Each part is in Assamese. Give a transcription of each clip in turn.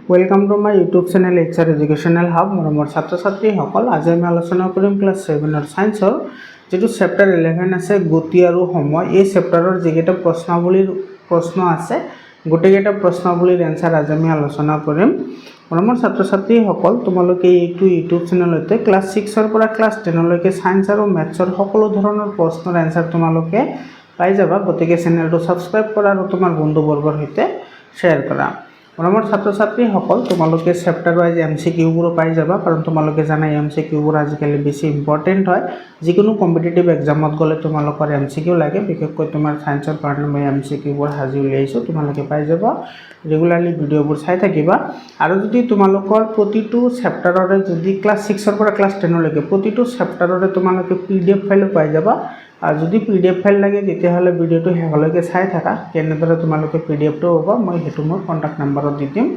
Welcome to my YouTube channel HR educational hub. মোৰ ছাত্ৰ ছাত্ৰীসকল, আজি আমি আলোচনা কৰিম ক্লাছ 7 সায়েন্সৰ যেটো চেপ্টাৰ 11 আছে গতি আৰু সময়। এই চেপ্টাৰৰ যেকেইটা প্ৰশ্ন আছে গোটেইকেইটা প্ৰশ্নাৱলীৰ এনসাৰ আজি আমি আলোচনা কৰিম। মোৰ ছাত্ৰ ছাত্ৰীসকল, তোমালোকে এইটো ইউটিউব চেনেলতে ক্লাছ 6 পৰা ক্লাছ 10 লৈকে সায়েন্স আৰু মেথছৰ সকলো ধৰণৰ প্ৰশ্নৰ এনসাৰ তোমালোকে পাই যাবা। গতিকে চেনেলটো সাবস্ক্ৰাইব কৰা আৰু তোমাৰ বন্ধুবৰ্গৰ সৈতে শ্বেয়াৰ কৰা। মোৰ ছাত্ৰ ছাত্ৰীসকল, তোমালোকে চেপ্টাৰ ৱাইজ MCQবোৰ পাই যাবা, কাৰণ তোমালোকে জানাই MCQবোৰ আজিকালি বেছি ইম্পৰ্টেণ্ট হয়। যিকোনো কম্পিটিটিভ এক্সামত গ'লে তোমালোকৰ MCQ লাগে, বিশেষকৈ তোমাৰ সায়েন্সৰ কাৰণে মই MCQবোৰ সাজি উলিয়াইছোঁ, তোমালোকে পাই যাবা। ৰেগুলাৰলি ভিডিঅ'বোৰ চাই থাকিবা। আৰু যদি তোমালোকৰ প্ৰতিটো চেপ্টাৰৰে যদি ক্লাছ 6 পৰা ক্লাছ 10 লৈকে প্ৰতিটো চেপ্টাৰৰে তোমালোকে PDF ফাইলো পাই যাবা। আৰু যদি PDF ফাইল লাগে তেতিয়াহ'লে ভিডিঅ'টো শেষলৈকে চাই থাকা, কেনেদৰে তোমালোকে PDFটো পাবা মই সেইটো মোৰ কণ্টেক্ট নম্বৰত দি দিম।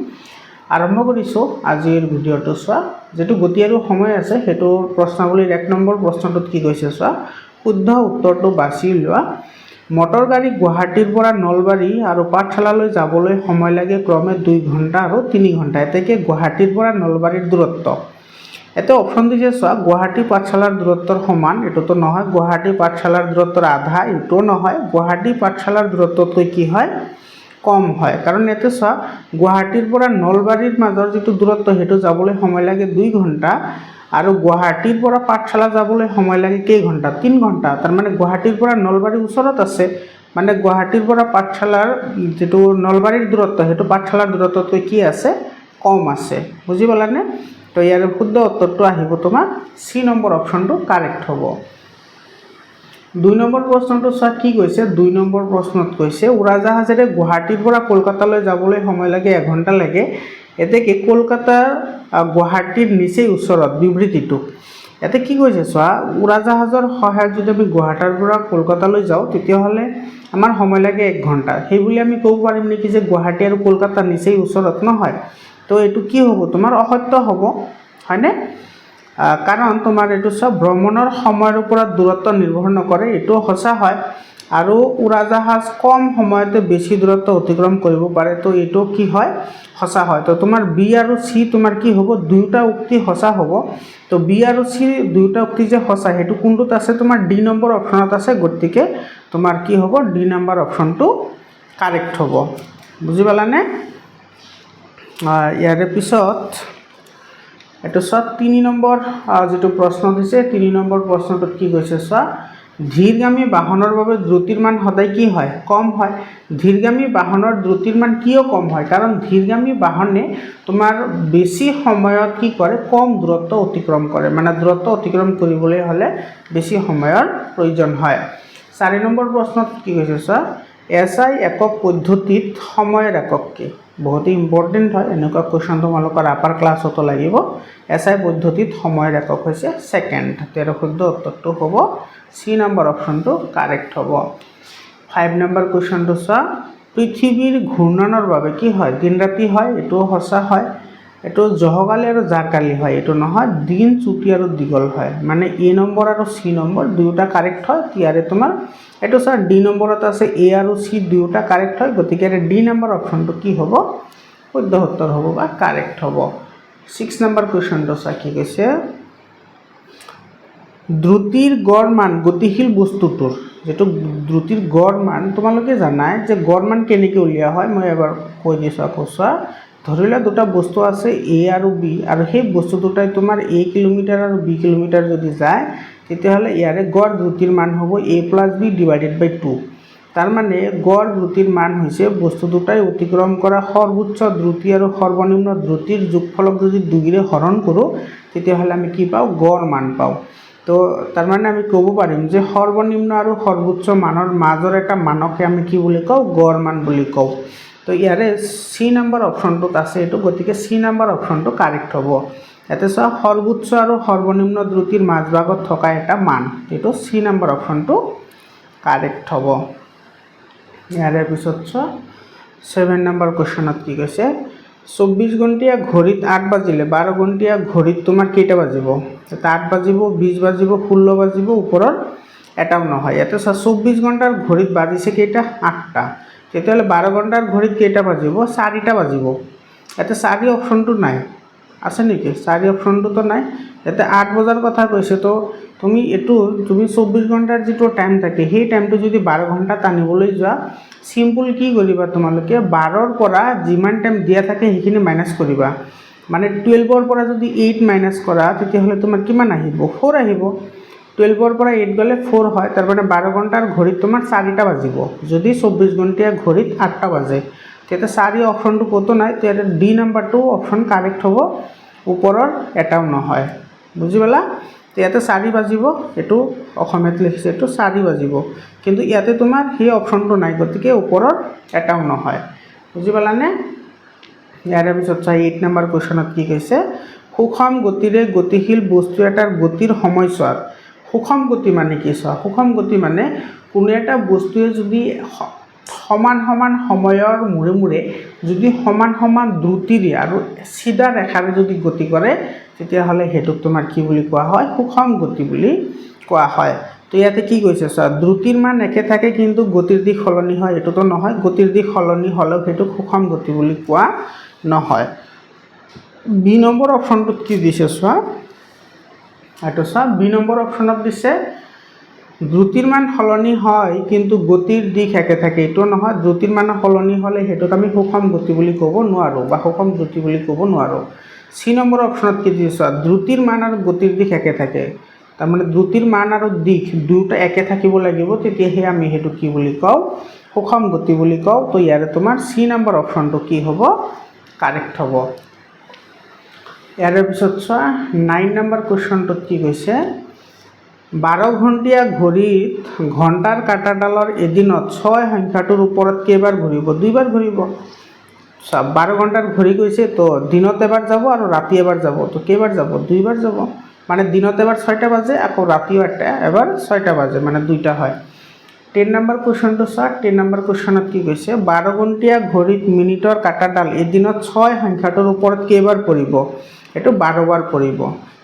আৰম্ভ কৰিছোঁ আজিৰ ভিডিঅ'টো। চোৱা, যেটো গতি আৰু সময় আছে সেইটো প্ৰশ্নাৱলীৰ 1 নম্বৰ প্ৰশ্নটোত কি কৈছে চোৱা, শুদ্ধ উত্তৰটো বাছি লোৱা। মটৰ গাড়ী গুৱাহাটীৰ পৰা নলবাৰী আৰু পাঠশালালৈ যাবলৈ সময় লাগে ক্ৰমে 2 ঘণ্টা আৰু 3 ঘণ্টা। এতেকে গুৱাহাটীৰ পৰা নলবাৰীৰ দূৰত্ব। এটা অপশন দিছে চোৱা, গুৱাহাটী পাঠশালাৰ দূৰত্বৰ সমান, এটোতো নহয়। গুৱাহাটী পাঠশালাৰ দূৰত্বৰ আধা, এটো নহয়। গুৱাহাটী পাঠশালাৰ দূৰত্বতকৈ কি হয়, কম হয়। কাৰণ এতে চোৱা, গুৱাহাটীৰ পৰা নলবাৰীৰ মাজৰ যেটো দূৰত্ব সেইটো যাবলৈ সময় লাগে 2 ঘণ্টা, আৰু গুৱাহাটীৰ পৰা পাঠশালা যাবলৈ সময় লাগে কেই ঘণ্টা, 3 ঘণ্টা। তাৰ মানে গুৱাহাটীৰ পৰা নলবাৰী ওচৰত আছে, মানে গুৱাহাটীৰ পৰা পাঠশালাৰ যেটো নলবাৰীৰ দূৰত্ব সেইটো পাঠশালাৰ দূৰত্বতকৈ কি আছে, কম আছে। বুজি পালানে? তো ইয়াৰ শুদ্ধ উত্তৰটো আহিব তোমাৰ C নম্বৰ অপশনটো কাৰেক্ট হ'ব। 2 নম্বৰ প্ৰশ্নটো চোৱা কি কৈছে। 2 নম্বৰ প্ৰশ্নত কৈছে উৰাজাহাজেৰে গুৱাহাটীৰ পৰা কলকাতালৈ যাবলৈ সময় লাগে 1 ঘণ্টা লাগে। এতেকে কলকাতাৰ গুৱাহাটীৰ নিচেই ওচৰত বিবৃতিটো। এতে কি কৈছে চোৱা, উৰাজাহাজৰ সহায়ত যদি আমি গুৱাহাটীৰ পৰা কলকাতালৈ যাওঁ তেতিয়াহ'লে আমাৰ সময় লাগে 1 ঘণ্টা। সেইবুলি আমি ক'ব পাৰিম নেকি যে গুৱাহাটী আৰু কলকাতা নিচেই ওচৰত? নহয়। তো এইটো কি হ'ব, তোমাৰ অসত্য হ'ব, হয়নে? কাৰণ তোমাৰ এইটো চব ভ্ৰমণৰ সময়ৰ ওপৰত দূৰত্ব নিৰ্ভৰ নকৰে, এইটো সঁচা হয়। আৰু উৰাজাহাজ কম সময়তে বেছি দূৰত্ব অতিক্ৰম কৰিব পাৰে, তো এইটো কি হয়, সঁচা হয়। তো তোমাৰ B আৰু C তোমাৰ কি হ'ব, দুয়োটা উক্তি সঁচা হ'ব। তো B আৰু C দুয়োটা উক্তি যে সঁচা সেইটো কোনটোত আছে, তোমাৰ D নম্বৰ অপশনত আছে। গতিকে তোমাৰ কি হ'ব, D নম্বৰ অপশনটো কাৰেক্ট হ'ব। বুজি পালানে? ইয়াৰে পিছত এইটো চোৱা, 3 নম্বৰ যেটো প্ৰশ্ন দিছে, 3 নম্বৰ প্ৰশ্নটোত কি কৈছে চোৱা, ধীৰগামী বাহনৰ বাবে দ্ৰুতিৰ মান সদায় কি হয়, কম হয়। ধীৰগামী বাহনৰ দ্ৰুতিৰ মান কিয় কম হয়? কাৰণ ধীৰগামী বাহনে তোমাৰ বেছি সময়ত কি কৰে, কম দূৰত্ব অতিক্ৰম কৰে। মানে দূৰত্ব অতিক্ৰম কৰিবলৈ হ'লে বেছি সময়ৰ প্ৰয়োজন হয়। 4 নম্বৰ প্ৰশ্নত কি কৈছে চোৱা, SI একক পদ্ধতিত সময়ৰ একক কি? বহুত ইম্পৰ্টেণ্ট হয়, এনেকুৱা কুৱেশ্যন তোমালোকৰ আপাৰ ক্লাছতো লাগিব। SI পদ্ধতিত সময়ৰ একক হৈছে ছেকেণ্ড। তেৰ শুদ্ধ উত্তৰটো হ'ব C নম্বৰ অপশনটো কাৰেক্ট হ'ব। 5 নম্বৰ কুৱেশ্যনটো চোৱা, পৃথিৱীৰ ঘূৰ্ণনৰ বাবে কি হয়, দিন ৰাতি হয়? এইটোও সঁচা হয়। এইটো জহকালি আৰু জাৰকালি হয়, এইটো নহয়। দিন চুটি আৰু দীঘল হয়। মানে A নম্বৰ আৰু C নম্বৰ দুয়োটা কাৰেক্ট হয়। ইয়াৰে তোমাৰ এইটো চোৱা, D নম্বৰত আছে, A আৰু C দুয়োটা কাৰেক্ট হয়। গতিকে D নম্বৰ অপশনটো কি হ'ব, শুদ্ধ উত্তৰ হ'ব বা কাৰেক্ট হ'ব। 6 নম্বৰ কুৱেশ্যনটো চোৱা কি কৈছে, দ্ৰুতিৰ গড় মান গতিশীল বস্তুটোৰ, যেটো দ্ৰুতিৰ গড় মান তোমালোকে জানাই যে গড় মান কেনেকৈ উলিওৱা হয়। মই এবাৰ কৈ দিছোঁ আকৌ চোৱা, ধৰি লোৱা দুটা বস্তু আছে A আৰু B, আৰু সেই বস্তু দুটাই তোমাৰ A কিলোমিটাৰ আৰু B কিলোমিটাৰ যদি যায় তেতিয়াহ'লে ইয়াৰে গড় দ্ৰুতিৰ মান হ'ব A + B / 2। তাৰ মানে গড় দ্ৰুতিৰ মান হৈছে বস্তু দুটাই অতিক্ৰম কৰা সৰ্বোচ্চ দ্ৰুতি আৰু সৰ্বনিম্ন দ্ৰুতিৰ যোগফলক যদি 2ৰে হৰণ কৰোঁ তেতিয়াহ'লে আমি কি পাওঁ, গড় মান পাওঁ। তো তাৰ মানে আমি ক'ব পাৰিম যে সৰ্বনিম্ন আৰু সৰ্বোচ্চ মানৰ মাজৰ এটা মানকে আমি কি বুলি কওঁ, গড় মান বুলি কওঁ। তো ইয়াৰে C নম্বৰ অপশনটোত আছে এইটো। গতিকে C নম্বৰ অপশনটো কাৰেক্ট হ'ব। ইয়াতে চোৱা, সৰ্বোচ্চ আৰু সৰ্বনিম্ন দ্ৰুতিৰ মাজভাগত থকা এটা মান, এইটো C নম্বৰ অপশনটো কাৰেক্ট হ'ব। ইয়াৰে পিছত চোৱা, 7 নম্বৰ কুৱেশ্যনত কি কৈছে, 24 ঘণ্টীয়া ঘড়ীত 8 বাজিলে 12 ঘণ্টীয়া ঘড়ীত তোমাৰ কেইটা বাজিব? 8 বাজিব, 20 বাজিব, 16 বাজিব, ওপৰৰ এটাও নহয়। ইয়াতে চোৱা, 24 ঘণ্টাৰ ঘড়ীত বাজিছে কেইটা, 8টা। তেতিয়াহ'লে 12 ঘণ্টাৰ ঘড়ীত কেইটা বাজিব, 4টা বাজিব। ইয়াতে 4 অপশ্যনটো নাই, আছে নেকি? 4 অপশ্যনটোতো নাই। ইয়াতে 8 বজাৰ কথা কৈছে, তো তুমি 24 ঘণ্টাৰ যিটো টাইম থাকে সেই টাইমটো যদি 12 ঘণ্টা টানিবলৈ যোৱা, চিম্পল কি কৰিবা তোমালোকে 12ৰ পৰা যিমান টাইম দিয়া থাকে সেইখিনি মাইনাছ কৰিবা। মানে 12ৰ পৰা যদি 8 মাইনাছ কৰা তেতিয়াহ'লে তোমাৰ কিমান আহিব? 4 আহিব। 12ৰ পৰা 8 গ'লে 4 হয়, তাৰ মানে 12 ঘণ্টাৰ ঘড়ীত তোমাৰ 4টা বাজিব। যদি 24 ঘণ্টীয়া ঘড়ীত 8টা বাজে, তেতিয়া 4 অপশ্যনটো ক'তো নাই, তেতিয়া ডি নাম্বাৰটো অপশ্যন কাৰেক্ট হ'ব, ওপৰৰ এটাও নহয়। বুজি পালা? ইয়াতে 4 বাজিব, এইটো অসমীয়াত লিখিছে এইটো 4 বাজিব, কিন্তু ইয়াতে তোমাৰ সেই অপশ্যনটো নাই, গতিকে ওপৰৰ এটাও নহয়। বুজি পালানে? ইয়াৰে পিছত 8 নম্বৰ কুৱেশ্যনত কি কৈছে? সুষম গতিৰে গতিশীল বস্তু এটাৰ গতিৰ সময়ছোৱাত, সুষম গতি মানে কি চোৱা? সুষম গতি মানে কোনো এটা বস্তুৱে যদি সমান সমান সময়ৰ মূৰে মূৰে যদি সমান সমান দ্ৰুতিৰে আৰু চিধা ৰেখাৰে যদি গতি কৰে, তেতিয়াহ'লে সেইটোক তোমাৰ কি বুলি কোৱা হয়? সুষম গতি বুলি কোৱা হয়। তো ইয়াতে কি কৈছে চোৱা, দ্ৰুতিৰ মান একে থাকে কিন্তু গতিৰ দিশ সলনি হয়, এইটোতো নহয়। গতিৰ দিশ সলনি হ'লেও সেইটোক সুষম গতি বুলি কোৱা নহয়। বি নম্বৰ অপশ্যনটোত কি দিছে চোৱা, এইটো চোৱা, বি নম্বৰ অপশ্যনত দিছে দ্ৰুতিৰ মান সলনি হয় কিন্তু গতিৰ দিশ একে থাকে, এইটো নহয়। দ্ৰুতিৰ মান সলনি হ'লে সেইটোক আমি সুষম গতি বুলি ক'ব নোৱাৰোঁ বা সুষম দ্ৰুতি বুলি ক'ব নোৱাৰোঁ। চি নম্বৰ অপশ্যনত কি দিছে চোৱা, দ্ৰুতিৰ মান আৰু গতিৰ দিশ একে থাকে, তাৰমানে দ্ৰুতিৰ মান আৰু দিশ দুয়োটা একে থাকিব লাগিব, তেতিয়াহে আমি সেইটো কি বুলি কওঁ? সুষম গতি বুলি কওঁ। তো ইয়াৰে তোমাৰ চি নম্বৰ অপশ্যনটো কি হ'ব? কাৰেক্ট হ'ব। ইয়াৰে পিছত চোৱা 9 নম্বৰ কুৱেশ্যনটোত কি কৈছে? 12 ঘণ্টীয়া ঘড়ীত ঘণ্টাৰ কাঁটাডালৰ এদিনত 6 সংখ্যাটোৰ ওপৰত কেইবাৰ ঘূৰিব? 2বাৰ ঘূৰিব। 12 ঘণ্টাৰ ঘড়ী কৈছে, তো দিনত এবাৰ যাব আৰু ৰাতি এবাৰ যাব, তো কেইবাৰ যাব? 2বাৰ যাব। মানে দিনত এবাৰ 6টা বাজে, আকৌ ৰাতিও এবাৰ 6টা বাজে, মানে 2টা হয়। 10 নম্বৰ কুৱেশ্যনটো চোৱা, 10 নম্বৰ কুৱেশ্যনত কি কৈছে? 12 ঘণ্টীয়া ঘড়ীত মিনিটৰ কাঁটাডাল এদিনত 6 সংখ্যাটোৰ ওপৰত কেইবাৰ পৰিব? এইটো 12 বাৰ পৰিব,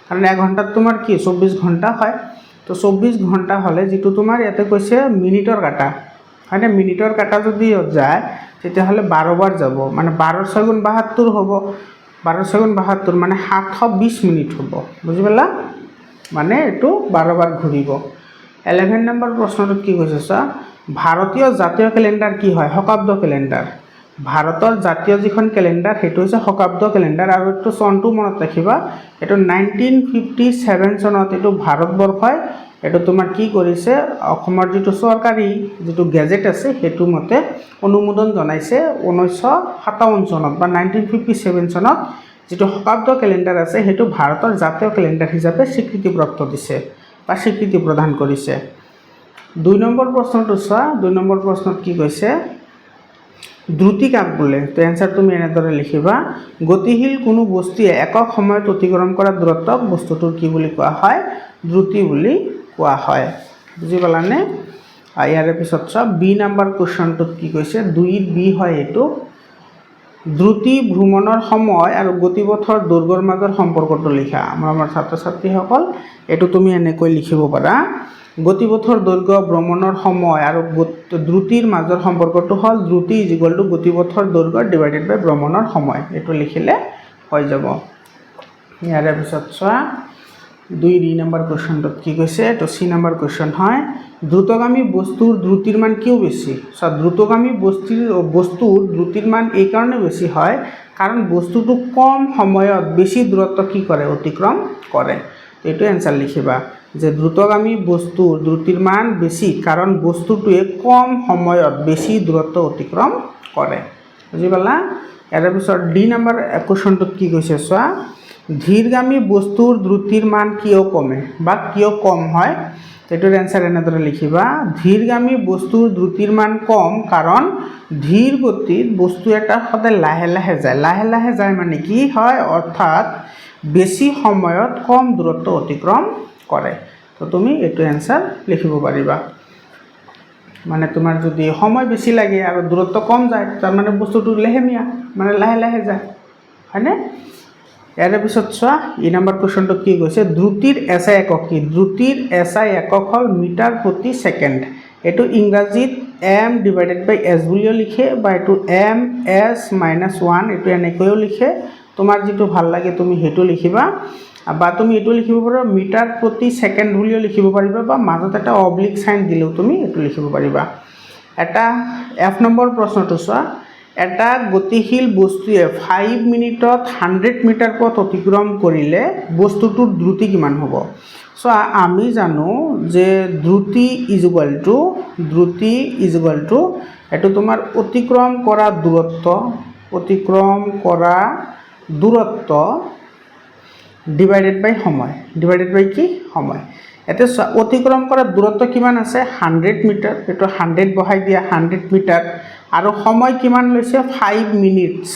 কাৰণ এঘণ্টাত তোমাৰ কি 24 ঘণ্টা হয়। তো 24 ঘণ্টা হ'লে যিটো তোমাৰ ইয়াতে কৈছে মিনিটৰ কাঁটা, হয়নে? মিনিটৰ কাঁটা যদি যায় তেতিয়াহ'লে 12 বাৰ যাব, মানে 12 × 6 = 72 হ'ব। 12 × 6 = 72, মানে 720 মিনিট হ'ব। বুজি পালা? মানে এইটো 12 বাৰ ঘূৰিব। 11 নম্বৰ প্ৰশ্নটোত কি কৈছে চোৱা, ভাৰতীয় জাতীয় কেলেণ্ডাৰ কি হয়? শকাব্দ কেলেণ্ডাৰ। ভাৰতৰ জাতীয় যিখন কেলেণ্ডাৰ সেইটো হৈছে শকাব্দ কেলেণ্ডাৰ, আৰু এইটো চনটো মনত ৰাখিবা, এইটো 1957 চনত এইটো ভাৰতবৰ্ষই এইটো তোমাৰ কি কৰিছে, অসমৰ যিটো চৰকাৰী যিটো গেজেট আছে সেইটো মতে অনুমোদন জনাইছে 1957 চনত বা 1957 চনত যিটো শকাব্দ কেলেণ্ডাৰ আছে সেইটো ভাৰতৰ জাতীয় কেলেণ্ডাৰ হিচাপে স্বীকৃতিপ্ৰাপ্ত দিছে বা স্বীকৃতি প্ৰদান কৰিছে। 2 নম্বৰ প্ৰশ্নটো চোৱা, 2 নম্বৰ প্ৰশ্নত কি কৈছে? দ্ৰুতি কাক বোলে? তো এনচাৰ তুমি এনেদৰে লিখিবা, গতিশীল কোনো বস্তুৱে একক সময়ত অতিক্ৰম কৰা দূৰত্বক বস্তুটোৰ কি বুলি কোৱা হয়? দ্ৰুতি বুলি কোৱা হয়। বুজি পালানে? ইয়াৰে পিছত চোৱা, বি নম্বৰ কুৱেশ্যনটোত কি কৈছে? 2B হয় এইটো, দ্ৰুতি ভ্ৰমণৰ সময় আৰু গতিপথৰ দৈৰ্ঘ্যৰ মাজৰ সম্পৰ্কটো লিখা। আমাৰ ছাত্ৰ ছাত্ৰীসকল এইটো তুমি এনেকৈ লিখিব পাৰা, গতিপথৰ দৈৰ্ঘ্য, ভ্ৰমণৰ সময় আৰু দ্ৰুতিৰ মাজৰ সম্পৰ্কটো হ'ল দ্ৰুতি = গতিপথৰ দৈৰ্ঘ্য / ভ্ৰমণৰ সময়, এইটো লিখিলে হৈ যাব। ইয়াৰে পিছত চোৱা 2D নম্বৰ কুৱেশ্যনটোত কি কৈছে? তো চি নম্বৰ কুৱেশ্যন হয়, দ্ৰুতগামী বস্তুৰ দ্ৰুতিৰ মান কিয় বেছি? চোৱা, দ্ৰুতগামী বস্তুৰ দ্ৰুতিৰ মান এইকাৰণে বেছি হয় কাৰণ বস্তুটো কম সময়ত বেছি দূৰত্ব কি কৰে? অতিক্ৰম কৰে। এইটো এনচাৰ লিখিবা যে দ্ৰুতগামী বস্তুৰ দ্ৰুতিৰ মান বেছি কাৰণ বস্তুটোৱে কম সময়ত বেছি দূৰত্ব অতিক্ৰম কৰে। বুজি পালা? ইয়াৰ পিছত ডি নম্বৰ কুৱেশ্যনটোত কি কৈছে চোৱা, ধীৰগামী বস্তুৰ দ্ৰুতিৰ মান কিয় কমে বা কিয় কম হয়? এইটোৰ এনচাৰ এনেদৰে লিখিবা, ধীৰগামী বস্তুৰ দ্ৰুতিৰ মান কম কাৰণ ধীৰ গতিত বস্তু এটা সদায় লাহে লাহে যায়। লাহে লাহে যায় মানে কি হয়? অৰ্থাৎ বেছি সময়ত কম দূৰত্ব অতিক্ৰম কৰে। তো তুমি এইটো এনচাৰ লিখিব পাৰিবা। মানে তোমাৰ যদি সময় বেছি লাগে আৰু দূৰত্ব কম যায়, তাৰমানে বস্তুটো লেহেমীয়া, মানে লাহে লাহে যায়, হয়নে? ইয়াৰে পিছত চোৱা, ই নম্বৰ কুৱেশ্যনটোত কি কৈছে? দ্ৰুতিৰ SI একক কি? দ্ৰুতিৰ SI একক হ'ল মিটাৰ প্ৰতি ছেকেণ্ড। এইটো ইংৰাজীত m ডিভাইডেড বাই s বুলিও লিখে বা এইটো m s - 1 এইটো এনেকৈও লিখে তোমাৰ যেটো ভাল লাগে তুমি হেটো লিখিবা বা তুমি এটো লিখিব পাৰা মিটাৰ প্ৰতি সেকেন্ড বুলিও লিখিব পাৰিবা বা মাজত এটা অবলিক সাইন দিলেও তুমি এটো লিখিব পাৰিবা এটা f নম্বৰ প্ৰশ্নটো চোৱা এটা গতিশীল বস্তুৱে 5 মিনিটত 100 মিটাৰ পথ অতিক্ৰম কৰিলে বস্তুটোৰ দ্ৰুতি কিমান হ'ব সো আমি জানো যে দ্ৰুতি ইজ ইকুয়াল টু এটো তোমাৰ অতিক্ৰম কৰা দূৰত্ব ডিভাইডেড বাই সময় ডিভাইডেড বাই কি সময় এতে অতিক্ৰম কৰা দূৰত্ব কিমান আছে 100 মিটাৰ এটো 100 বহাই দিয়া 100 মিটাৰ আৰু সময় কিমান লৈছে 5 মিনিটস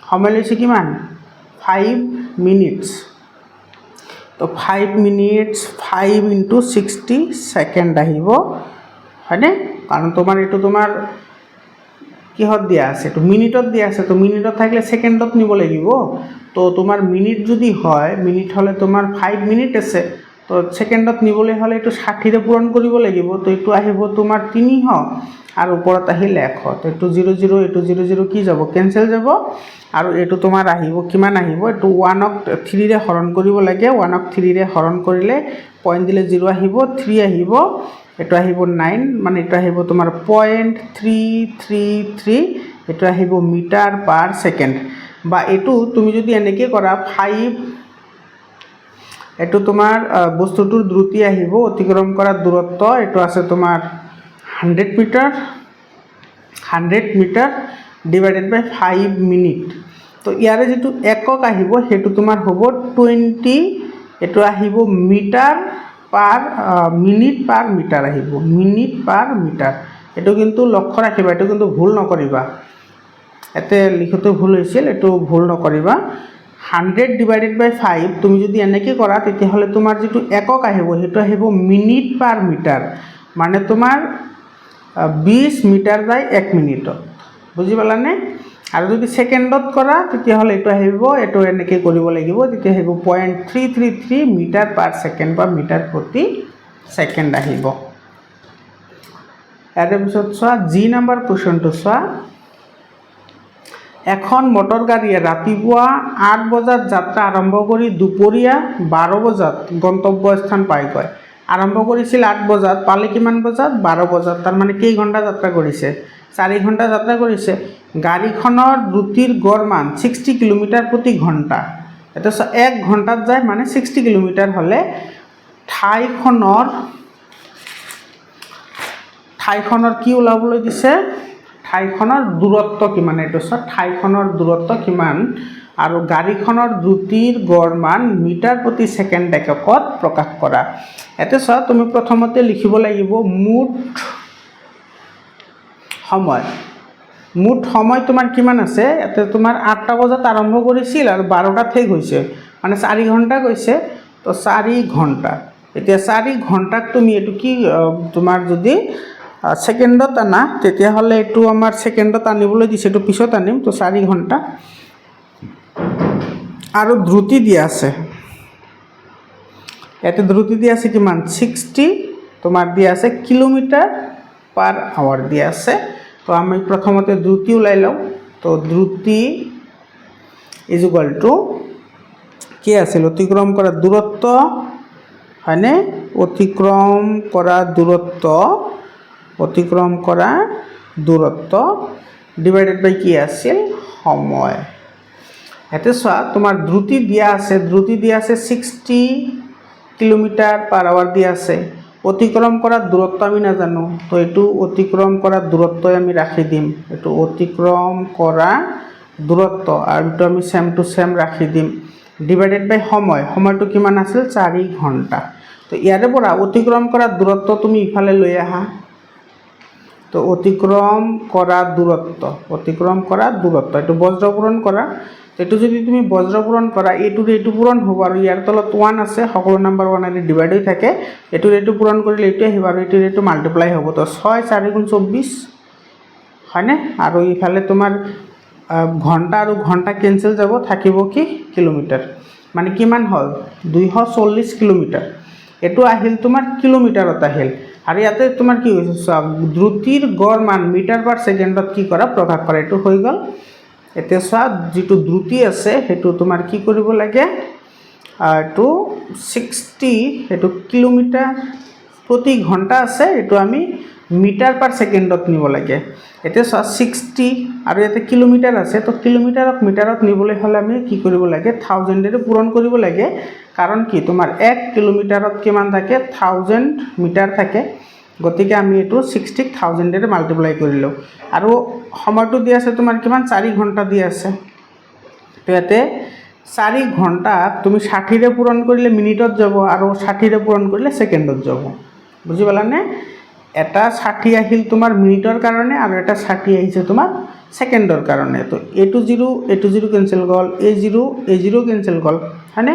সময় লৈছে কিমান 5 মিনিটস তো 5 মিনিটস 5 * 60 সেকেন্ড আহিব হয়নে কাৰণ তোমাৰ এটো তোমাৰ কিহত দিয়া আছে তো মিনিটত দিয়া আছে তো মিনিটত থাকলে সেকেন্ডত নিব লাগিব তো তোমাৰ মিনিট যদি হয় মিনিট হলে তোমাৰ 5 মিনিট আছে তো সেকেন্ডত নিবলে হলে এটো 60 ৰে পূৰণ কৰিব লাগিব তো এটো আহিব তোমাৰ 300 আৰ ওপৰত আহিল 100 তো এটো 00 এটো 00 কি যাব ক্যান্সেল যাব আৰু এটো তোমাৰ আহিব কিমান আহিব এটো 1 ক 3 ৰে হৰণ কৰিব লাগে 1 ক 3 ৰে হৰণ কৰিলে পইণ্ট দিলে 0 আহিব 3 আহিব এটো আহিব 9 মানে এটো আহিব তোমাৰ 0.333 এটো আহিব মিটাৰ পাৰ সেকেন্ড বা এটো তুমি যদি এনেকে কৰা 5 এটো তোমাৰ বস্তুটোৰ দ্ৰুতি আহিব অতিক্ৰম কৰা দূৰত্ব এটো আছে তোমাৰ 100 মিটাৰ ডিভাইডেড বাই 5 মিনিট তো ইয়াৰে যেটো একক আহিব হেতু তোমাৰ হ'ব 20 এটো আহিব মিটাৰ পাৰ মিনিট পাৰ মিটাৰ আহিব মিনিট পাৰ মিটাৰ এটো কিন্তু লক্ষ্য ৰাখিবা এটো কিন্তু ভুল নকৰিবা এতে লিখতে ভুল হৈছিল এটো ভুল নকৰিবা 100 ডিভাইডেড বাই 5 তুমি যদি এনেকে কৰা তেতিয়া হলে তোমাৰ যেটো একক আহিব হেতু আহিব মিনিট পাৰ মিটাৰ মানে তোমাৰ 20 মিটাৰ বাই 1 মিনিটত বুজি পালানে আৰু যদি সেকেন্ডত কৰা তেতিয়া হলে এটো আহিব এটো এনেকে কৰিব লাগিব তেতিয়া আহিব 0.333 মিটাৰ পাৰ সেকেন্ড বা মিটাৰ প্ৰতি সেকেন্ড আহিব এৰ পিছত চোৱা জি নাম্বাৰ কোৱেশ্চনটো চোৱা এখন মটৰ গাড়ীয়ে ৰাতিপুৱা 8 বজাত যাত্ৰা আৰম্ভ কৰি দুপৰীয়া 12 বজাত গন্তব্য স্থান পায়গৈ আৰম্ভ কৰিছিল 8 বজাত পালে কিমান বজাত 12 বজাত তাৰ মানে কেই ঘণ্টা যাত্ৰা কৰিছে 4 ঘণ্টা যাত্ৰা কৰিছে গাড়ীখনৰ দ্ৰুতিৰ গড় মান 60 কিলোমিটাৰ প্ৰতি ঘণ্টা এটা 1 ঘণ্টাত যায় মানে 60 কিলোমিটাৰ হলে ঠাইখনৰ কি ওলাবলৈ দিছে ঠাইখনৰ দূৰত্ব কিমান এটো ঠাইখনৰ দূৰত্ব কিমান আৰু গাড়ীখনৰ দ্ৰুতিৰ গড় মান মিটাৰ প্ৰতি সেকেন্ড এককত প্ৰকাশ কৰা এতে তুমি প্ৰথমতে লিখিব লাগিব মুঠ সময় তোমাৰ কিমান আছে এতে তোমাৰ 8টা বজাত আৰম্ভ কৰিছিল আৰু 12টাত শেষ হৈছে মানে 4 ঘণ্টা গৈছে তো 4 ঘণ্টা এতিয়া 4 ঘণ্টাক তুমি এটো কি তোমাৰ যদি সেকেন্ডত আনা তেতিয়া হলে এটো আমাৰ সেকেন্ডত আনিবলৈ দিছে এটো পিছত আনিম তো 4 ঘণ্টা আৰু দ্ৰুতি দিয়া আছে এতে দ্ৰুতি দিয়া আছে কিমান 60 তোমাৰ দিয়া আছে কিলোমিটাৰ পাৰ আওয়াৰ দিয়া আছে তো আমি প্ৰথমতে দ্ৰুতি উলাই লও তো দ্ৰুতি ইজ ইকুয়াল টু কি আছিল অতিক্ৰম কৰা দূৰত্ব হয়নে অতিক্ৰম কৰা দূৰত্ব ডিভাইডেড বাই কি আছিল সময় এতে চোৱা তোমাৰ দ্ৰুতি দিয়া আছে 60 কিলোমিটাৰ পাৰ আওয়াৰ দিয়া আছে অতিক্ৰম কৰা দূৰত্ব আমি না জানো তো এটো অতিক্ৰম কৰা দূৰত্ব আমি ৰাখি দিম এটো অতিক্ৰম কৰা দূৰত্ব আৰু এটো আমি সেম টু সেম ৰাখি দিম ডিভাইডেড বাই সময়টো কিমান আছিল 4 ঘণ্টা তো ইয়াৰে পৰা অতিক্ৰম কৰা দূৰত্ব তুমি ইফালে লৈ আহা তো অতিক্ৰম কৰা দূৰত্ব এটো বজ্ৰপূৰণ কৰা এটো যদি তুমি বজ্ৰপূৰণ কৰা এটো পূৰণ হ'ব আৰু ইয়াৰ তলত 1 আছে সকলো নাম্বাৰ 1 এৰে ডিভাইড হৈ থাকে এটো পূৰণ কৰিলে এটো আহিব আৰু এটো মাল্টিপ্লাই হ'ব তো 6 4 * 24 হয়নে আৰু ইফালে তোমাৰ ঘণ্টা আৰু ঘণ্টা ক্যান্সেল যাব থাকিব কি কিলোমিটাৰ মানে কিমান হল 240 কিলোমিটাৰ এটো আহিল তোমাৰ কিলোমিটাৰত আহিল আৰু ইয়াতে তোমাৰ কি হৈছে চোৱা দ্ৰুতিৰ গড় মান মিটাৰ পাৰ ছেকেণ্ডত কি কৰা প্ৰকাশ কৰে এইটো হৈ গ'ল এতিয়া চোৱা যিটো দ্ৰুতি আছে সেইটো তোমাৰ কি কৰিব লাগে এইটো 60 এইটো কিলোমিটাৰ প্ৰতি ঘণ্টা আছে এইটো আমি মিটাৰ পাৰ ছেকেণ্ডত নিব লাগে এতিয়া চোৱা 60 আৰু ইয়াতে কিলোমিটাৰ আছে তো কিলোমিটাৰক মিটাৰত নিবলৈ হ'লে আমি কি কৰিব লাগে 1000 এৰে পূৰণ কৰিব লাগে কাৰণ কি তোমাৰ 1 কিলোমিটাৰত কিমান থাকে 1000 মিটাৰ থাকে গতিকে আমি এটো 60000 এৰে মাল্টিপ্লাই কৰিলো আৰু সময়টো দি আছে তোমাৰ কিমান 4 ঘণ্টা দি আছে তো ইয়াতে 4 ঘণ্টা তুমি 60 ৰে পূৰণ কৰিলে মিনিটত যাব আৰু 60 ৰে পূৰণ কৰিলে সেকেন্ডত যাব বুজি পালানে এটা 60 আহিল তোমাৰ মিনিটৰ কাৰণে আৰু এটা 60 আহিছে তোমাৰ সেকেন্ডৰ কাৰণে তো এটো 0 কেনসেল গল a0 কেনসেল গল হয়নে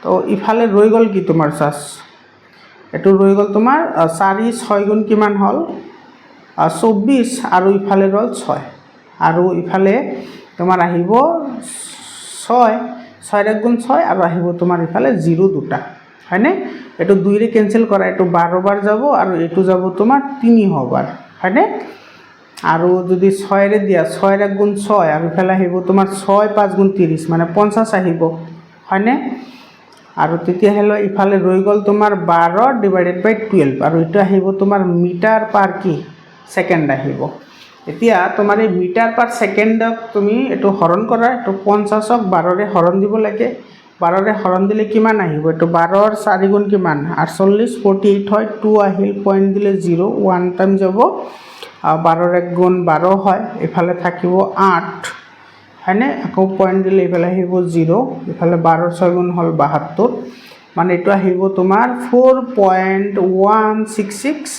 তো ইফালে ৰৈ গল কি তোমাৰ চাস এটো ৰৈ গল তোমাৰ 4 6 গুণ কিমান হল 24 আৰু ইফালে ৰল 6 আৰু ইফালে তোমাৰ আহিব 6 6 গুণ 6 আৰু আহিব তোমাৰ ইফালে 0 দুটা হয়নে এটো 2 ৰে কেনসেল কৰা এটো 12 বাৰ যাব আৰু এটো যাব তোমাৰ 3 বাৰ হয়নে আৰু যদি 6 ৰে দিয়া 6 গুণ 6 আৰু ইফালে আহিব তোমাৰ 6 5 গুণ 30 মানে 50 আহিব হয়নে আৰু তেতিয়া হলো ইফালে ৰৈ গল তোমাৰ 12 ডিভাইডেড বাই 12 আৰু এটা আহিব তোমাৰ মিটাৰ পাৰ কি সেকেন্ড আহিব এতিয়া তোমাৰ এই মিটাৰ পাৰ সেকেন্ডক তুমি এটো হৰণ কৰা এটো 50ক 12 ৰে হৰণ দিব লাগে 12 ৰে হৰণ দিলে কিমান আহিব এটো 12 ৰ 4 গুণ কিমান 48 48 হয় 2 আহিল পয়েন্ট দিলে 0 1 টাইম যাব 12 ৰ 1 গুণ 12 হয় ইফালে থাকিব 8 হয়নে আকৌ পয়েন্ট দিলে ইফালে আহিব 0 ইফালে 12 ৰ 6 গুণ হল 72 মানে এটো আহিব তোমাৰ 4.166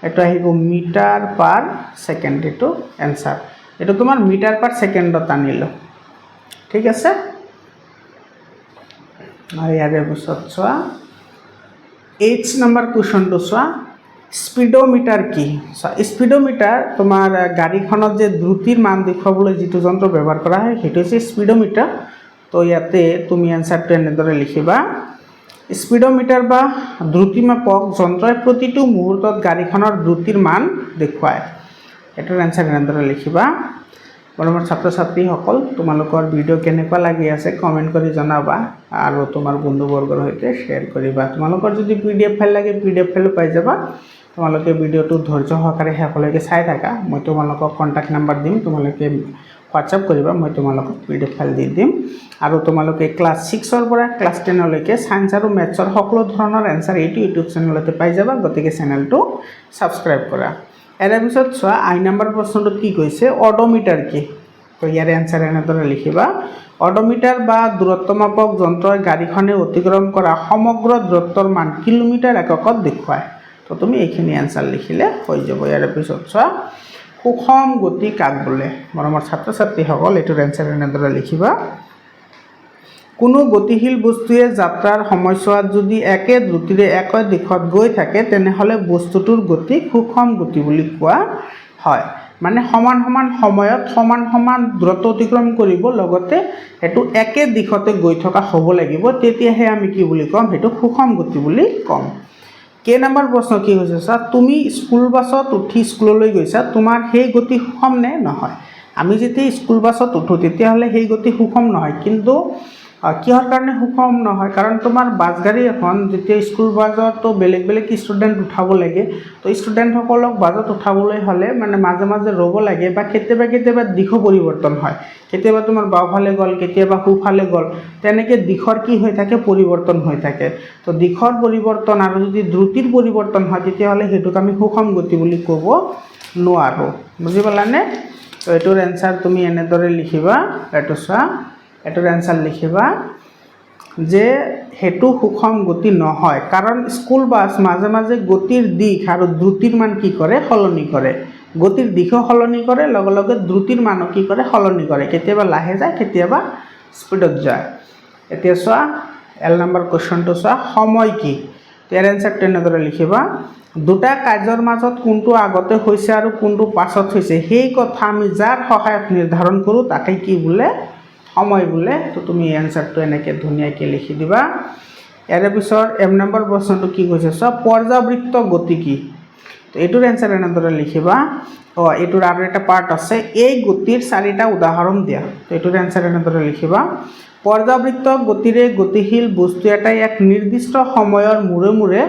এটা আহিব মিটার পার সেকেন্ড এটো आंसर এটো তোমার মিটার পার সেকেন্ডত আনিলো ঠিক আছে আর ইয়াৰে পিছত চোৱা 8 নম্বৰ কোৱেশ্চনটো চোৱা স্পিডোমিটাৰ কি স্পিডোমিটাৰ তোমাৰ গাড়ীখনত যে দ্ৰুতিৰ মান দেখুৱাবলৈ যেটো যন্ত্ৰ ব্যৱহাৰ কৰা হয় হেটো হৈছে স্পিডোমিটাৰ তো ইয়াতে তুমি आंसरটো এনেদৰে লিখিবা স্পিডোমিটাৰ বা দ্ৰুতিমাপক যন্ত্ৰই প্ৰতিটো মুহূৰ্তত গাড়ীখনৰ দ্ৰুতিৰ মান দেখুৱায় এটাৰ आंसर এনেদৰে লিখিবা মৰমৰ ছাত্ৰ ছাত্ৰী সকল তোমালোকৰ ভিডিও কেনেকুৱা লাগি আছে কমেন্ট কৰি জনাবা আৰু তোমাৰ বন্ধুবৰ্গৰ সৈতে শেয়াৰ কৰিবা তোমালোকৰ যদি পিডিএফ ফাইল লাগে পিডিএফ ফাইল পাই যাবা তোমালোকে ভিডিওটো ধৈৰ্য সহকাৰে শেষলৈকে চাই থাকা মই তোমালোকক কন্টাক্ট নাম্বাৰ দিম তোমালোকে WhatsApp কৰিবা মই তোমালোকক পিডিএফ ফাইল দি দিম আৰু তোমালোকে ক্লাস 6 ৰ পৰা ক্লাস 10 লৈকে সায়েন্স আৰু ম্যাথছৰ সকলো ধৰণৰ आंसर এইটো ইউটিউব চেনেলতে পাই যাবা গতিকে চেনেলটো সাবস্ক্ৰাইব কৰা এৰ পিছত চোৱা আই নম্বৰ প্ৰশ্নটো কি কৈছে অডোমিটাৰ কি তো ইয়াৰ आंसर এনেদৰে লিখিবা অডোমিটাৰ বা দূৰত্ব মাপক যন্ত্ৰই গাড়ীখনে অতিক্ৰম কৰা সমগ্ৰ দূৰত্বৰ মান কিলোমিটাৰ এককত দেখুৱায় তো তুমি এইখিনি आंसर লিখিলে হৈ যাব ইয়াৰ পিছত চোৱা সুষম গতি কাক বোলে মৰমৰ ছাত্ৰ ছাত্ৰী সকল এটোৰ आंसर এনেদৰে লিখিবা কোনো গতিশীল বস্তুৱে যাত্ৰাৰ সময়ছোৱাত যদি একে দ্ৰুতিৰে একে দিশত গৈ থাকে তেনেহলে বস্তুটোৰ গতি সুষম গতি বুলি কোৱা হয় মানে সমান সমান সময়ত সমান সমান দূৰত্ব অতিক্ৰম কৰিব লগতে এটো একে দিশতে গৈ থকা হ'ব লাগিব তেতিয়াহে আমি কি বুলি কম হেতু সুষম গতি বুলি কম কে নম্বৰ প্ৰশ্ন কি হৈছে স্যাৰ তুমি স্কুল বাছত উঠি স্কুললৈ গৈছা তোমাৰ সেই গতি সুষম নে নহয় আমি যেতিয়া স্কুল বাছত উঠো তেতিয়াহলে সেই গতি সুষম নহয় কিন্তু কিহৰ কাৰণে সুষম নহয় কাৰণ তোমাৰ বাস গাড়ী এখন যেতিয়া স্কুল বাছত তো বেলেগ বেলেগ ষ্টুডেন্ট উঠাব লাগে তো ষ্টুডেন্ট সকলক বাছত উঠাবলৈ হলে মানে মাজে মাজে ৰব লাগে বা কেতিয়াবা দিশ পৰিৱৰ্তন হয় কেতিয়াবা তোমাৰ বাওফালে গল কেতিয়াবা সোফালে গল তেনেকে দিশৰ কি হৈ থাকে পৰিৱৰ্তন হৈ থাকে তো দিশৰ পৰিৱৰ্তন আৰু যদি দ্ৰুতিৰ পৰিৱৰ্তন হয় তেতিয়াহলে হেতুক আমি সুষম গতি বুলি ক'ব নোৱাৰো বুজি পালানে তো এটোৰ आंसर তুমি এনেদৰে লিখিবা এটো চোৱা এটোৰ आंसर লিখিবা যে হেতু সুষম গতি নহয় কাৰণ স্কুল বাস মাজে মাজে গতিৰ দিশ আৰু দ্ৰুতিৰ মান কি কৰে সলনি কৰে গতিৰ দিশো সলনি কৰে লগে লগে দ্ৰুতিৰ মানো কি কৰে সলনি কৰে কেতিয়াবা লাহে যায় কেতিয়াবা স্পিডত যায় এতিয়া চোৱা এল নম্বৰ কোৱেশ্চনটো চোৱা সময় কি ইয়াৰ आंसर তেনেদৰে লিখিবা দুটা কাৰ্যৰ মাজত কোনটো আগতে হৈছে আৰু কোনটো পাছত হৈছে সেই কথা আমি যাৰ সহায়ত নিৰ্ধাৰণ কৰো তাকে কি বোলে সময় বোলে তো তুমি आंसरটো এনেকে ধুনিয়াকৈ লিখি দিবা ইয়াৰ পিছত এম নম্বৰ প্ৰশ্নটো কি কৈছে সব পৰ্যাবৃত্ত গতি কি তো এইটোৰ এনসাৰ এনেদৰে লিখিবা এইটোৰ আৰু এটা পাৰ্ট আছে এই গতিৰ 4টা উদাহৰণ দিয়া তো এইটোৰ এনসাৰ এনেদৰে লিখিবা পৰ্যাবৃত্ত গতিৰে গতিশীল বস্তু এটাই এক নিৰ্দিষ্ট সময়ৰ মূৰে মূৰে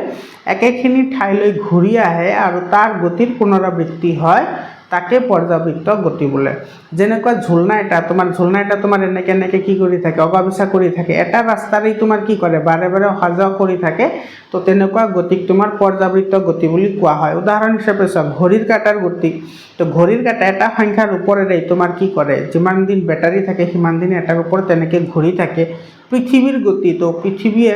একেখিনি ঠাইলৈ ঘূৰি আহে আৰু তাৰ গতিৰ পুনৰাবৃত্তি হয় তাকে পৰ্যাবৃত্ত গতি বোলে যেনেকুৱা ঝুলনা এটা তোমাৰ এনেকে এনেকে কি কৰি থাকে অগাবিছা কৰি থাকে এটা ৰাস্তাৰেই তোমাৰ কি কৰে বাৰে বাৰে অহা যোৱা কৰি থাকে তো তেনেকুৱা গতিক তোমাৰ পৰ্যাবৃত্ত গতি বুলি কোৱা হয় উদাহৰণ হিচাপে চাওক ঘড়ীৰ কাঁটাৰ গতি তো ঘড়ীৰ কাঁটা এটা সংখ্যাৰ ওপৰেৰে তোমাৰ কি কৰে যিমান দিন বেটাৰী থাকে সিমান দিন এটাৰ ওপৰত তেনেকে ঘূৰি থাকে পৃথিৱীৰ গতি তো পৃথিৱীয়ে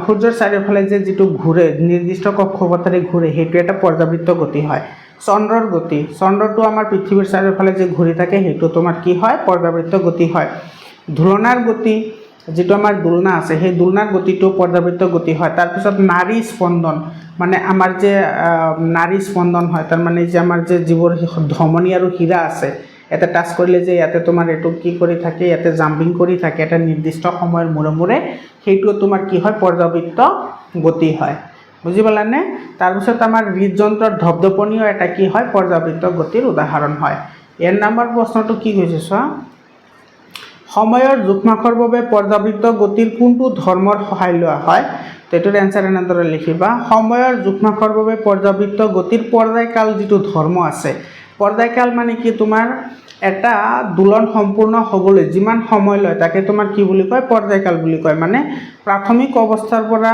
সূৰ্যৰ চাৰিওফালে যে যিটো ঘূৰে নিৰ্দিষ্ট কক্ষপথেৰে ঘূৰে সেইটো এটা পৰ্যাবৃত্ত গতি হয় চন্দ্ৰৰ গতি চন্দ্ৰটো আমাৰ পৃথিৱীৰ চাৰিওফালে যে ঘূৰি থাকে সেইটো তোমাৰ কি হয় পৰ্যাবৃত্ত গতি হয় ধুলনাৰ গতি যেটো আমাৰ দুলনা আছে সেই দুলনাৰ গতিটো পৰ্যাবৃত্ত গতি হয় তাৰ পিছত নাৰী স্পন্দন মানে আমাৰ যে নাৰী স্পন্দন হয় তাৰ মানে যে আমাৰ যে জীৱৰ ধমনী আৰু হীৰা আছে এটা টাচ কৰিলে যে ইয়াতে তোমাৰ এটো কি কৰি থাকে ইয়াতে জাম্পিং কৰি থাকে এটা নিৰ্দিষ্ট সময়ৰ মূৰে মূৰে সেইটো তোমাৰ কি হয় পৰ্যাবৃত্ত গতি হয় বুজি পালানে তাৰ পিছত আমাৰ হৃদযন্ত্ৰৰ ধপধপনিও এটা কি হয় পৰ্যাবৃত্ত গতিৰ উদাহৰণ হয় এৰ নম্বৰ প্ৰশ্নটো কি কৈছে চোৱা সময়ৰ জোখমাখৰ বাবে পৰ্যাবৃত্ত গতিৰ কোনটো ধৰ্মৰ সহায় লোৱা হয় তো এটোৰ এনসাৰ এনেদৰে লিখিবা সময়ৰ জোখমাখৰ বাবে পৰ্যাবৃত্ত গতিৰ পৰ্যায়কাল যেটো ধৰ্ম আছে পৰ্যায়কাল মানে কি তোমাৰ এটা দোলন সম্পূৰ্ণ হ'বলৈ যিমান সময় লয় তাকে তোমাৰ কি বুলি কয় পৰ্যায়কাল বুলি কয় মানে প্ৰাথমিক অৱস্থাৰ পৰা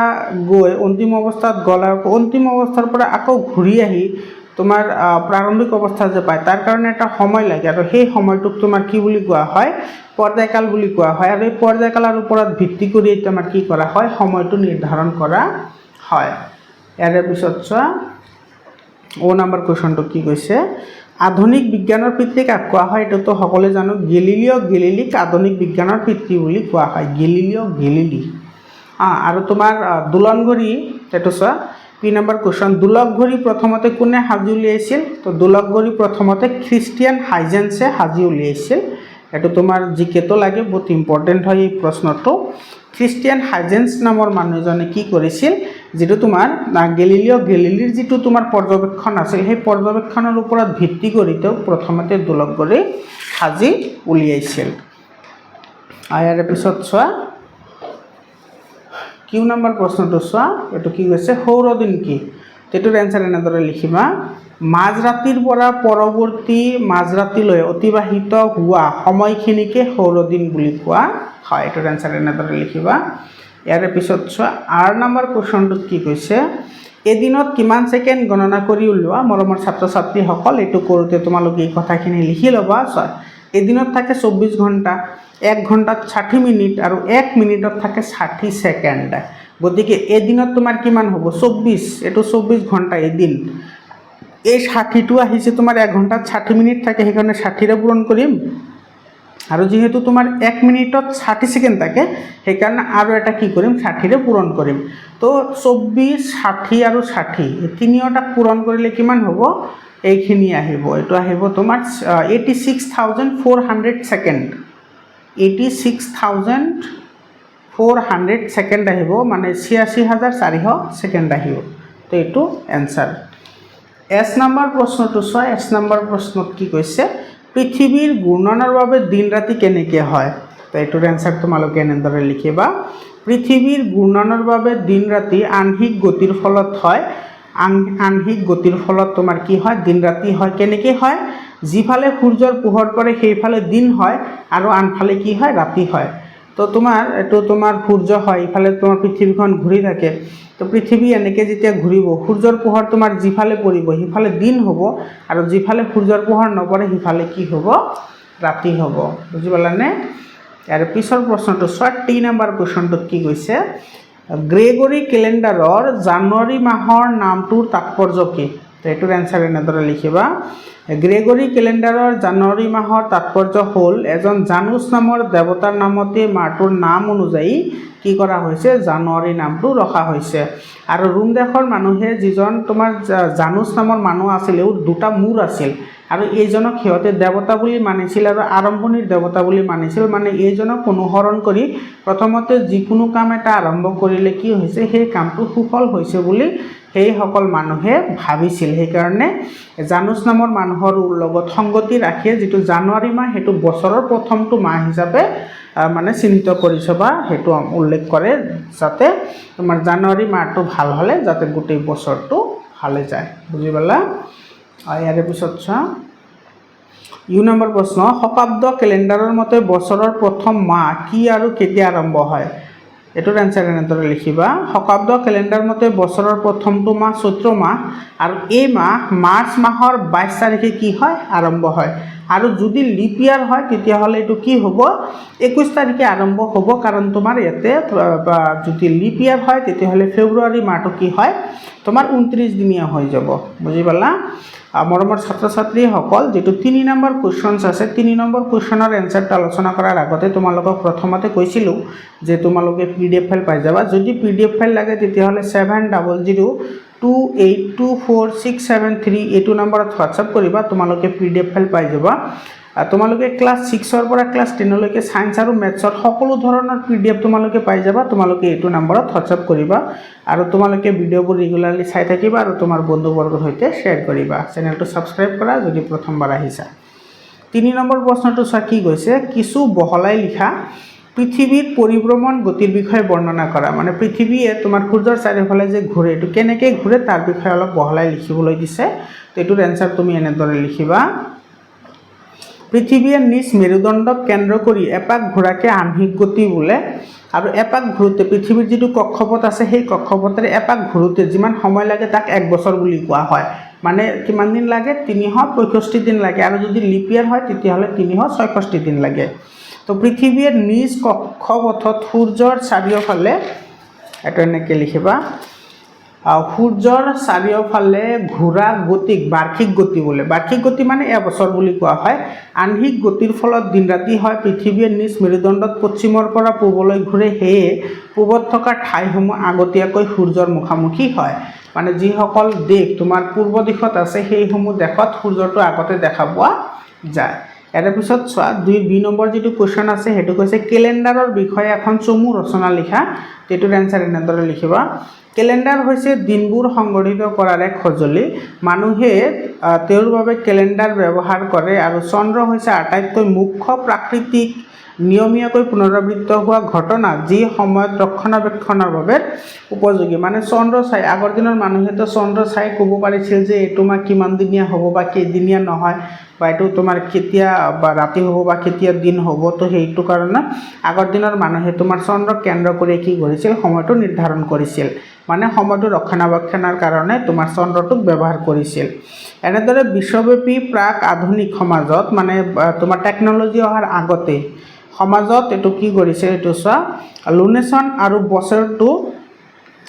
গৈ অন্তিম অৱস্থাত গলা অন্তিম অৱস্থাৰ পৰা আকৌ ঘূৰি আহি তোমাৰ প্ৰাৰম্ভিক অৱস্থা যে পায় তাৰ কাৰণে এটা সময় লাগে আৰু সেই সময়টোক তোমাৰ কি বুলি কোৱা হয় পৰ্যায়কাল বুলি কোৱা হয় আৰু এই পৰ্যায়কালৰ ওপৰত ভিত্তি কৰি তোমাৰ কি কৰা হয় সময়টো নিৰ্ধাৰণ কৰা হয় ইয়াৰ পিছত চোৱা ও নম্বৰ কোৱেশ্চনটো কি কৈছে আধুনিক বিজ্ঞানৰ পিতৃ কাক কোৱা হয় এটো তো সকলোৱে জানো গেলিলিক আধুনিক বিজ্ঞানৰ পিতৃ বুলি কোৱা হয় গেলিলি আৰু তোমাৰ দুলন ঘড়ী এটো চোৱা পি নম্বৰ কোৱেশ্চন দুলক ঘড়ী প্ৰথমতে কোনে সাজি উলিয়াইছিল তো দুলক ঘড়ী প্ৰথমতে খ্ৰিষ্টিয়ান হাইজেন্সে সাজি উলিয়াইছিল এটো তোমাৰ জিকেটো লাগে বহুত ইম্পৰ্টেন্ট হয় এই প্ৰশ্নটো খ্ৰিষ্টিয়ান হাইজেন্স নামৰ মানুহজনে কি কৰিছিল যেটো তোমাৰ গেলিলিৰ যেটো তোমাৰ পৰ্যবেক্ষণ আছিল সেই পৰ্যবেক্ষণৰ ওপৰত ভিত্তি কৰি তেওঁ প্ৰথমতে দুলক ঘড়ী সাজি উলিয়াইছিল ইয়াৰ পিছত চোৱা কিউ নম্বৰ প্ৰশ্নটো চোৱা এটো কি কৈছে সৌৰদিন কি এটোৰ এনসাৰ এনেদৰে লিখিবা মাজৰাতিৰ পৰা পৰৱৰ্তী মাজৰাতিলৈ অতিবাহিত হোৱা সময়খিনিকে সৌৰদিন বুলি কোৱা হয় এটোৰ এনসাৰ এনেদৰে লিখিবা ইয়াৰ পিছত চোৱা আৰ নম্বৰ কোৱেশ্চনটো কি কৈছে এদিনত কিমান সেকেন্ড গণনা কৰি উলিওৱা মৰমৰ ছাত্ৰ ছাত্ৰীসকল এটো কৰোতে তোমালোকে এই কথাখিনি লিখি লবা চোৱা এদিনত থাকে 24 ঘণ্টা 1 ঘণ্টাত 60 মিনিট আৰু 1 মিনিটত থাকে 60 সেকেন্ড গতিকে এদিনত তোমাৰ কিমান হ'ব 24 এটো 24 ঘণ্টা এদিন এই 60টো আহিছে তোমাৰ 1 ঘণ্টাত 60 মিনিট থাকে সেইকাৰণে 60 ৰে পূৰণ কৰিম আৰু যেহেতু তোমাৰ 1 মিনিটত 60 সেকেন্ড থাকে সেইকাৰণে আৰু এটা কি কৰিম 60 ৰে পূৰণ কৰিম তো 24 60 আৰু 60 এই তিনিওটা পূৰণ কৰিলে কিমান হ'ব এইখিনি আহিব এটো আহিব তোমাৰ 86400 সেকেন্ড 86400 সেকেন্ড আহিব মানে 86400 সেকেন্ড আহিব তো এটো এনসাৰ এস নম্বৰ প্ৰশ্নটো চোৱা এস নম্বৰ প্ৰশ্নত কি কৈছে পৃথিৱীৰ ঘূৰ্ণনৰ বাবে দিন ৰাতি কেনেকৈ হয় তো এটোৰ এনসাৰ তোমালোকে এনেদৰে লিখিবা পৃথিৱীৰ ঘূৰ্ণনৰ বাবে দিন ৰাতি আংশিক গতিৰ ফলত হয় আংশিক গতিৰ ফলত তোমাৰ কি হয় দিন ৰাতি হয় কেনেকৈ হয় যিফালে সূৰ্যৰ পোহৰ পৰে সেইফালে দিন হয় আৰু আনফালে কি হয় ৰাতি হয় তো তোমাৰ এটো তোমাৰ সূৰ্য হয় ইফালে তোমাৰ পৃথিৱীখন ঘূৰি থাকে তো পৃথিৱী এনেকৈ যেতিয়া ঘূৰিব সূৰ্যৰ পোহৰ তোমাৰ যিফালে পৰিব সিফালে দিন হ'ব আৰু যিফালে সূৰ্যৰ পোহৰ নপৰে সিফালে কি হ'ব ৰাতি হ'ব বুজি পালানে ইয়াৰ পিছৰ প্ৰশ্নটো 3 নম্বৰ কোৱেশ্চনটো কি কৈছে গ্ৰেগৰী ক্যালেন্ডাৰৰ জানুৱাৰী মাহৰ নামটোৰ তাৎপৰ্য কি তো এটোৰ এনসাৰ এনেদৰে লিখিবা গ্ৰেগৰী ক্যালেন্ডাৰৰ জানুৱাৰী মাহৰ তাৎপৰ্য হ'ল এজন জানুছ নামৰ দেৱতাৰ নামতে মাহটোৰ নাম অনুযায়ী কি কৰা হৈছে জানুৱাৰী নামটো ৰখা হৈছে আৰু ৰোম দেশৰ মানুহে যিজন তোমাৰ জানুছ নামৰ মানুহ আছিল দুটা মূৰ আছিল আৰু এইজনক সিহঁতে দেৱতা বুলি মানিছিল আৰু আৰম্ভণিৰ দেৱতা বুলি মানিছিল। মানে এইজনক অনুসৰণ কৰি প্ৰথমতে যিকোনো কাম এটা আৰম্ভ কৰিলে কি হৈছে সেই কামটো সুফল হৈছে বুলি সেইসকল মানুহে ভাবিছিল। সেইকাৰণে জানুছ নামৰ মানুহৰ লগত সংগতি ৰাখি যিটো জানুৱাৰী মাহ সেইটো বছৰৰ প্ৰথমটো মাহ হিচাপে মানে চিহ্নিত কৰিছে বা সেইটো উল্লেখ কৰে, যাতে তোমাৰ জানুৱাৰী মাহটো ভাল হ'লে যাতে গোটেই বছৰটো ভালে যায়। বুজি পালা? ইয়াৰে পিছত চোৱা ইউ নম্বৰ প্ৰশ্ন, শকাব্দ কেলেণ্ডাৰৰ মতে বছৰৰ প্ৰথম মাহ কি আৰু কেতিয়া আৰম্ভ হয়? এটোৰ এনসাৰ এনেদৰে লিখিবা। শকাব্দ কেলেণ্ডাৰ মতে বছৰৰ প্ৰথমটো মাহ চৈত্ৰ মাহ আৰু এই মাহ মাৰ্চ মাহৰ 22 তাৰিখে কি হয় আৰম্ভ হয়। আৰু যদি লিপ ইয়াৰ হয় তেতিয়াহ'লে এইটো কি হ'ব 21 তাৰিখে আৰম্ভ হ'ব, কাৰণ তোমাৰ ইয়াতে যদি লিপ ইয়াৰ হয় তেতিয়াহ'লে ফেব্ৰুৱাৰী মাহটো কি হয় তোমাৰ 29 দিনীয়া হৈ যাব। বুজি পালা? মৰমৰ ছাত্ৰ ছাত্ৰীসকল, যেটো 3 নম্বৰ কুৱেশ্যনছ আছে 3 নম্বৰ কুৱেশ্যনৰ এনসাৰটো আলোচনা কৰাৰ আগতে তোমালোকক প্ৰথমতে কৈছিলোঁ যে তোমালোকে PDF ফাইল পাই যাবা। যদি PDF ফাইল লাগে তেতিয়াহ'লে 7002824673 এইটো নম্বৰত হোৱাটছআপ কৰিবা, তোমালোকে PDF ফাইল পাই যাবা। তোমালোকে ক্লাছ 6ৰ পৰা ক্লাছ 10 লৈকে সায়েন্স আৰু মেথছৰ সকলো ধৰণৰ PDF তোমালোকে পাই যাবা। তোমালোকে এইটো নম্বৰত হোৱাটছআপ কৰিবা আৰু তোমালোকে ভিডিঅ'বোৰ ৰেগুলাৰলি চাই থাকিবা আৰু তোমাৰ বন্ধুবৰ্গৰ সৈতে শ্বেয়াৰ কৰিবা। চেনেলটো ছাবস্ক্ৰাইব কৰা যদি প্ৰথমবাৰ আহিছা। 3 নম্বৰ প্ৰশ্নটো চোৱা কি কৈছে, কিছু বহলাই লিখা পৃথিৱীৰ পৰিভ্ৰমণ গতিৰ বিষয়ে বৰ্ণনা কৰা। মানে পৃথিৱীয়ে তোমাৰ সূৰ্যৰ চাৰিওফালে যে ঘূৰে এইটো কেনেকৈ ঘূৰে তাৰ বিষয়ে অলপ বহলাই লিখিবলৈ দিছে। তো এইটোৰ এনসাৰ তুমি এনেদৰে লিখিবা। পৃথিৱীয়ে নিজ মেৰুদণ্ডক কেন্দ্ৰ কৰি এপাক ঘূৰাকে আহ্নিক গতি বোলে। আৰু এপাক ঘূৰোতে পৃথিৱীৰ যিটো কক্ষপথ আছে সেই কক্ষপথেৰে এপাক ঘূৰোতে যিমান সময় লাগে তাক 1 বছৰ বুলি কোৱা হয়। মানে কিমান দিন লাগে 365 দিন লাগে, আৰু যদি লিপ ইয়াৰ হয় তেতিয়াহ'লে 366 দিন লাগে। তো পৃথিৱীয়ে নিজ কক্ষপথত সূৰ্যৰ চাৰিওফালে এটা এনেকৈ লিখিবা, সূৰ্যৰ চাৰিওফালে ঘূৰা গতিক বাৰ্ষিক গতি বোলে। বাৰ্ষিক গতি মানে এবছৰ বুলি কোৱা হয়। আহ্নিক গতিৰ ফলত দিন ৰাতি হয়। পৃথিৱীয়ে নিজ মেৰুদণ্ডত পশ্চিমৰ পৰা পূবলৈ ঘূৰে, সেয়ে পূবত থকা ঠাইসমূহ আগতীয়াকৈ সূৰ্যৰ মুখামুখি হয়। মানে যিসকল দেশ তোমাৰ পূৰ্ব দিশত আছে সেইসমূহ দেশত সূৰ্যটো আগতে দেখা পোৱা যায়। ইয়াৰ পিছত চোৱা 2 নম্বৰ যিটো কুৱেশ্যন আছে সেইটো কৈছে কেলেণ্ডাৰৰ বিষয়ে এখন চমু ৰচনা লিখা। এইটোৰ এনসাৰ এনেদৰে লিখিবা। কেলেণ্ডাৰ হৈছে দিনবোৰ সংগঠিত কৰাৰ এক সঁজুলি। মানুহে তেওঁৰ বাবে কেলেণ্ডাৰ ব্যৱহাৰ কৰে আৰু চন্দ্ৰ হৈছে আটাইতকৈ মুখ্য প্ৰাকৃতিক নিয়মীয়াকৈ পুনৰাবৃত্ত হোৱা ঘটনা যি সময়ত ৰক্ষণাবেক্ষণৰ বাবে উপযোগী। মানে চন্দ্ৰ চাই আগৰ দিনৰ মানুহেতো চন্দ্ৰ চাই ক'ব পাৰিছিল যে এইটো মাহ কিমান দিনীয়া হ'ব বা কেইদিনীয়া নহয়, বা এইটো তোমাৰ কেতিয়া বা ৰাতি হ'ব বা কেতিয়া দিন হ'ব। তো সেইটো কাৰণে আগৰ দিনৰ মানুহে তোমাৰ চন্দ্ৰক কেন্দ্ৰ কৰি কি কৰিছিল সময়টো নিৰ্ধাৰণ কৰিছিল, মানে সময়টো ৰক্ষণাবেক্ষণৰ কাৰণে তোমাৰ চন্দ্ৰটোক ব্যৱহাৰ কৰিছিল। এনেদৰে বিশ্বব্যাপী প্ৰাক আধুনিক সমাজত মানে তোমাৰ টেকন'লজি অহাৰ আগতে সমাজত এইটো কি কৰিছে এইটো চোৱা লুনেশ্যন আৰু বছৰটো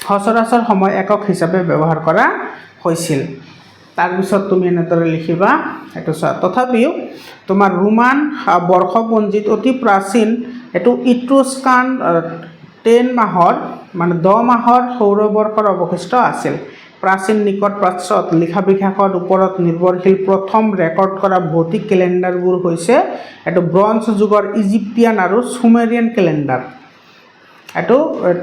সচৰাচৰ সময় একক হিচাপে ব্যৱহাৰ কৰা হৈছিল। তাৰপিছত তুমি এনেদৰে লিখিবা এইটো চোৱা, তথাপিও তোমাৰ ৰোমান বৰ্ষপঞ্জীত অতি প্ৰাচীন এইটো ইট্ৰুস্কান 10 মাহৰ মানে 10 মাহৰ সৌৰবৰ্ষৰ অৱশিষ্ট আছিল। প্ৰাচীন নিকট প্ৰাচ্যত লিখা বিকাশৰ ওপৰত নিৰ্ভৰশীল প্ৰথম ৰেকৰ্ড কৰা ভৌতিক কেলেণ্ডাৰবোৰ হৈছে এইটো ব্ৰঞ্জ যুগৰ ইজিপ্টিয়ান আৰু সুমেৰিয়ান কেলেণ্ডাৰ। এইটো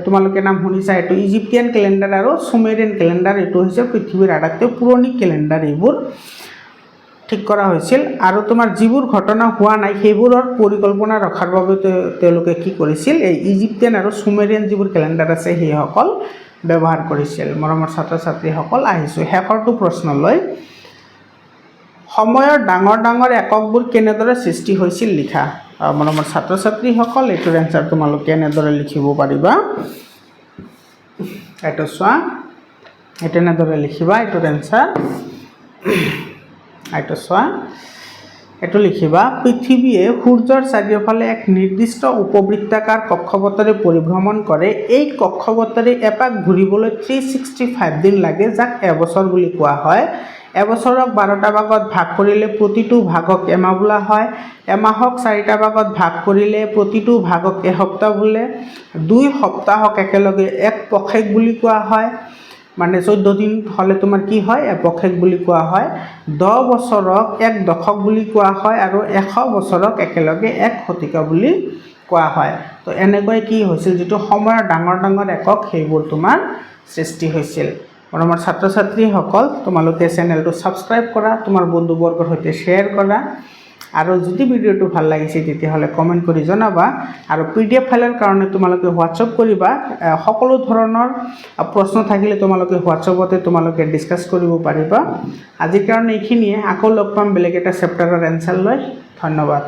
তোমালোকে নাম শুনিছা, এইটো ইজিপ্টিয়ান কেলেণ্ডাৰ আৰু সুমেৰিয়ান কেলেণ্ডাৰ। এইটো হৈছে পৃথিৱীৰ আটাইতকৈ পুৰণি কেলেণ্ডাৰ। এইবোৰ ঠিক কৰা হৈছিল আৰু তোমাৰ যিবোৰ ঘটনা হোৱা নাই সেইবোৰৰ পৰিকল্পনা ৰখাৰ বাবে তেওঁলোকে কি কৰিছিল এই ইজিপ্টিয়ান আৰু সুমেৰিয়ান যিবোৰ কেলেণ্ডাৰ আছে সেইসকল ব্যৱহাৰ কৰিছিল। মৰমৰ ছাত্ৰ ছাত্ৰীসকল, আহিছোঁ শেষৰটো প্ৰশ্নলৈ। সময়ৰ ডাঙৰ ডাঙৰ এককবোৰ কেনেদৰে সৃষ্টি হৈছিল লিখা। মৰমৰ ছাত্ৰ ছাত্ৰীসকল, এইটোৰ এনসাৰ তোমালোকে এনেদৰে লিখিব পাৰিবা। এইটো চোৱা, এইটো এনেদৰে লিখিবা এইটোৰ এনসাৰ। এইটো চোৱা, এইটো লিখিবা পৃথিৱীয়ে সূৰ্যৰ চাৰিওফালে এক নিৰ্দিষ্ট উপবৃত্তাকাৰ কক্ষপথেৰে পৰিভ্ৰমণ কৰে। এই কক্ষপথেৰে এপাক ঘূৰিবলৈ 365 দিন লাগে, যাক এবছৰ বুলি কোৱা হয়। এবছৰক 12টা ভাগত ভাগ কৰিলে প্ৰতিটো ভাগক এমাহ বোলা হয়। এমাহক 4টা ভাগত ভাগ কৰিলে প্ৰতিটো ভাগক এসপ্তাহ বোলে। 2 সপ্তাহক একেলগে এক পষেক বুলি কোৱা হয়। মানে 14 দিন হ'লে তোমাৰ কি হয় এপক্ষেক বুলি কোৱা হয় 10 বছৰক এক দশক বুলি কোৱা হয় আৰু 100 বছৰক একেলগে এক শতিকা বুলি কোৱা হয় তো এনেকৈ কি হৈছিল যেটো সময়ৰ ডাঙৰ ডাঙৰ একক সেইবোৰ তোমাৰ সৃষ্টি হৈছিল মৰমৰ ছাত্ৰ ছাত্ৰীসকল তোমালোকে চেনেলটো সাবস্ক্ৰাইব কৰা তোমাৰ বন্ধুবৰ্গৰ সৈতে শেয়াৰ কৰা আৰু যদি ভিডিওটো ভাল লাগিছে তেতিয়াহলে কমেন্ট কৰি জনাবা আৰু পিডিএফ ফাইলৰ কাৰণে তোমালোকে হোৱাটসঅ্যাপ কৰিবা সকলো ধৰণৰ প্ৰশ্ন থাকিলে তোমালোকে হোৱাটসঅ্যাপতে তোমালোকে ডিসকাস কৰিব পাৰিবা আজিৰ কাৰণে এইখিনিয়ে আকৌ লগ পাম বেলেগ এটা চেপ্টাৰৰ এনসাৰ লৈ ধন্যবাদ